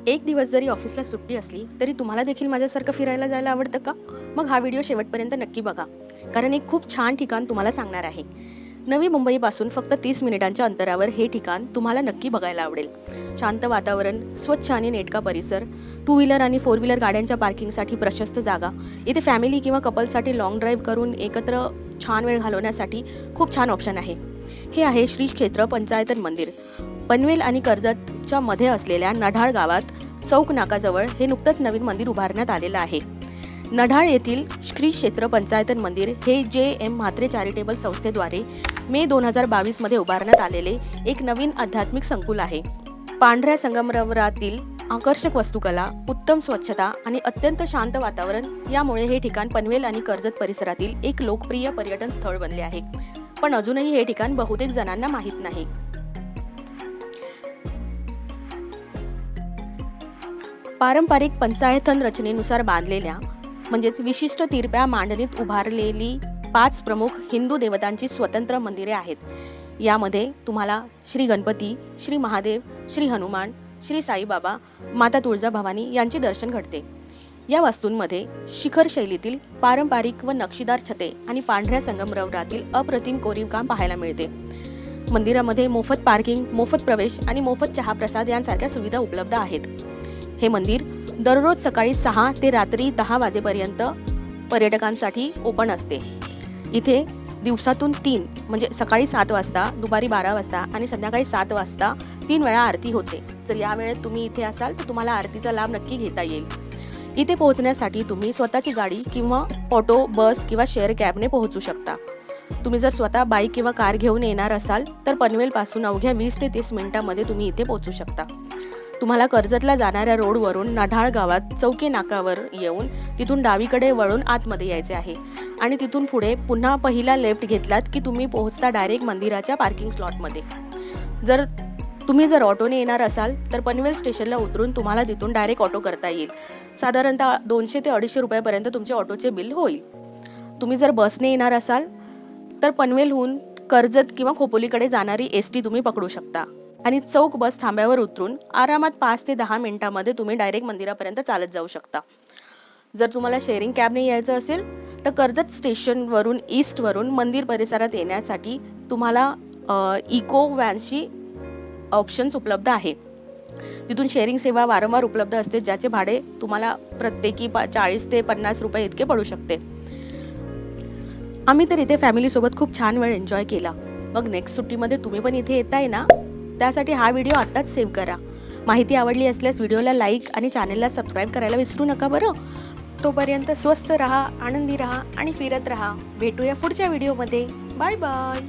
एक दिवस जरी ऑफिसला सुट्टी असली तरी तुम्हाला देखील माझ्यासारखं फिरायला जायला आवडतं का? मग हा व्हिडिओ शेवटपर्यंत नक्की बघा, कारण एक खूप छान ठिकाण तुम्हाला सांगणार आहे. नवी मुंबईपासून फक्त 30 मिनिटांच्या अंतरावर हे ठिकाण तुम्हाला नक्की बघायला आवडेल. शांत वातावरण, स्वच्छ आणि नेटका परिसर, 2 व्हीलर आणि 4 व्हीलर गाड्यांच्या पार्किंगसाठी प्रशस्त जागा, इथे फॅमिली किंवा कपलसाठी लॉंग ड्राईव्ह करून एकत्र छान वेळ घालवण्यासाठी खूप छान ऑप्शन आहे. हे आहे श्री क्षेत्र पंचायतन मंदिर. पनवेल आणि कर्जतच्या मध्ये असलेल्या नढाळ गावात चौक नाकाजवळ हे नुकतंच नवीन मंदिर उभारण्यात आलेलं आहे. नढाळ येथील श्री क्षेत्र पंचायतन मंदिर हे जे.एम. म्हात्रे चॅरिटेबल संस्थेद्वारे मे 2022 मध्ये उभारण्यात आलेले एक नवीन आध्यात्मिक संकुल आहे. पांढऱ्या संगमरवरातील आकर्षक वास्तुकला, उत्तम स्वच्छता आणि अत्यंत शांत वातावरण यामुळे हे ठिकाण पनवेल आणि कर्जत परिसरातील एक लोकप्रिय पर्यटन स्थळ बनले आहे. पण अजूनही हे ठिकाण बहुतेक जणांना माहीत नाही. पारंपरिक पंचायतन रचनेनुसार बांधलेल्या म्हणजेच विशिष्ट तिरप्या मांडणीत उभारलेली 5 प्रमुख हिंदू देवतांची स्वतंत्र मंदिरे आहेत. यामध्ये तुम्हाला श्री गणपती, श्री महादेव, श्री हनुमान, श्री साईबाबा, माता तुळजाभवानी यांचे दर्शन घडते. या वास्तूंमध्ये शिखर शैलीतील पारंपरिक व नक्षीदार छते आणि पांढऱ्या संगमरवरातील अप्रतिम कोरीवकाम पाहायला मिळते. मंदिरामध्ये मोफत पार्किंग, मोफत प्रवेश आणि मोफत चहा प्रसाद यांसारख्या सुविधा उपलब्ध आहेत. हे मंदिर दररोज सकाळी 6 ते रात्री 10 वाजेपर्यंत पर्यटकांसाठी ओपन असते. इथे दिवसातून 3 म्हणजे सकाळी 7 वाजता, दुपारी 12 वाजता आणि संध्याकाळी 7 वाजता 3 वेळा आरती होते. जर या वेळेत तुम्ही इथे असाल तर तुम्हाला आरतीचा लाभ नक्की घेता येईल. इथे पोहोचण्यासाठी तुम्ही स्वतःची गाडी किंवा ऑटो, बस किंवा शेअर कॅबने पोहोचू शकता. तुम्ही जर स्वतः बाईक किंवा कार घेऊन येणार असाल तर पनवेलपासून अवघ्या 20 ते 30 मिनिटांमध्ये तुम्ही इथे पोहोचू शकता. तुम्हाला कर्जतला जाणाऱ्या रोडवरून नढाळ गावात चौके नाकावर येऊन तिथून डावीकडे वळून आतमध्ये यायचे आहे आणि तिथून पुढे पुन्हा पहिला लेफ्ट घेतलात की तुम्ही पोहोचता डायरेक्ट मंदिराच्या पार्किंग स्लॉटमध्ये. तुम्ही जर ऑटोने येणार असाल तर पनवेल स्टेशनला उतरून तुम्हाला तिथून डायरेक्ट ऑटो करता येईल. साधारणतः 200 ते 250 रुपयापर्यंत तुमचे ऑटोचे बिल होईल. तुम्ही जर बसने येणार असाल तर पनवेलहून कर्जत किंवा खोपोलीकडे जाणारी ST तुम्ही पकडू शकता आणि चौक बस थांब्यावर उतरून आरामात 5 ते 10 मिनिटांमध्ये तुम्ही डायरेक्ट मंदिरापर्यंत चालत जाऊ शकता. जर तुम्हाला शेअरिंग कॅबने यायचं असेल तर कर्जत स्टेशनवरून ईस्टवरून मंदिर परिसरात येण्यासाठी तुम्हाला इको व्हॅन्सची ऑप्शन्स उपलब्ध आहे. तिथून शेअरिंग सेवा वारंवार उपलब्ध असते, ज्याचे भाडे तुम्हाला प्रत्येकी 40 ते 50 रुपये इतके पडू शकते. आम्ही तर इथे फॅमिलीसोबत खूप छान वेळ एन्जॉय केला. मग नेक्स्ट सुट्टीमध्ये तुम्ही पण इथे येताय ना? त्यासाठी हा व्हिडिओ आत्ताच सेव्ह करा. माहिती आवडली असल्यास व्हिडिओला लाईक आणि चॅनलला सबस्क्राईब करायला विसरू नका बरं. तोपर्यंत स्वस्त रहा, आनंदी रहा आणि फिरत रहा. भेटूया पुढच्या व्हिडिओमध्ये. Bye bye.